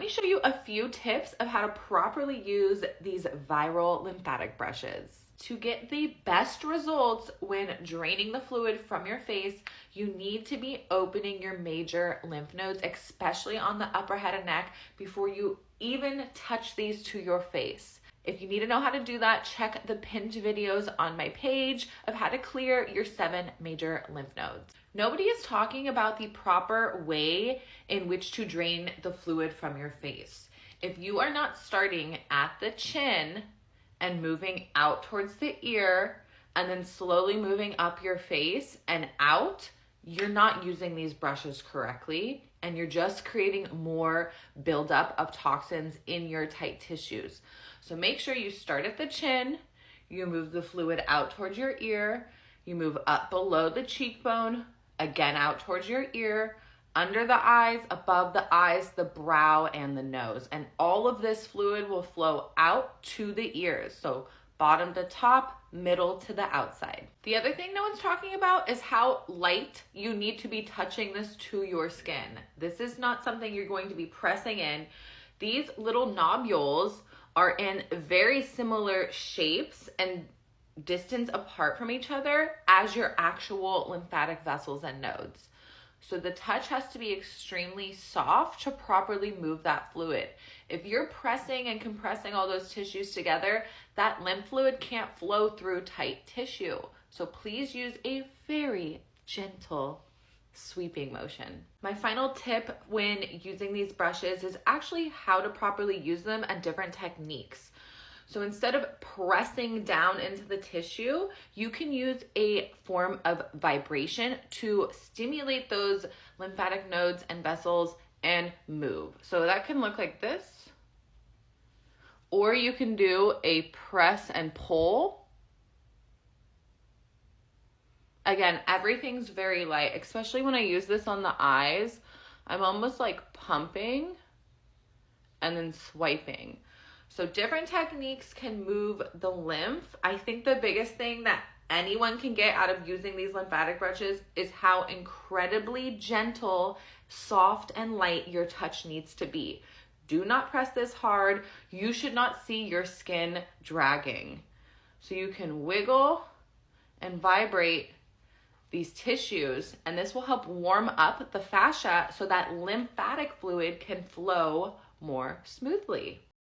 let me show you a few tips of how to properly use these viral lymphatic brushes. To get the best results when draining the fluid from your face, you need to be opening your major lymph nodes, especially on the upper head and neck, before you even touch these to your face. If you need to know how to do that, check the pinned videos on my page of how to clear your 7 major lymph nodes. Nobody is talking about the proper way in which to drain the fluid from your face. If you are not starting at the chin and moving out towards the ear and then slowly moving up your face and out, you're not using these brushes correctly, and you're just creating more buildup of toxins in your tight tissues. So make sure you start at the chin, you move the fluid out towards your ear, you move up below the cheekbone, again out towards your ear, under the eyes, above the eyes, the brow, and the nose. And all of this fluid will flow out to the ears. So bottom to top, middle to the outside. The other thing no one's talking about is how light you need to be touching this to your skin. This is not something you're going to be pressing in. These little nodules are in very similar shapes and distance apart from each other as your actual lymphatic vessels and nodes. So the touch has to be extremely soft to properly move that fluid. If you're pressing and compressing all those tissues together, that lymph fluid can't flow through tight tissue. So please use a very gentle sweeping motion. My final tip when using these brushes is actually how to properly use them and different techniques. So instead of pressing down into the tissue, you can use a form of vibration to stimulate those lymphatic nodes and vessels and move. So that can look like this, or you can do a press and pull. Again, everything's very light, especially when I use this on the eyes. I'm almost like pumping and then swiping. So different techniques can move the lymph. I think the biggest thing that anyone can get out of using these lymphatic brushes is how incredibly gentle, soft, and light your touch needs to be. Do not press this hard. You should not see your skin dragging. So you can wiggle and vibrate these tissues, and this will help warm up the fascia so that lymphatic fluid can flow more smoothly.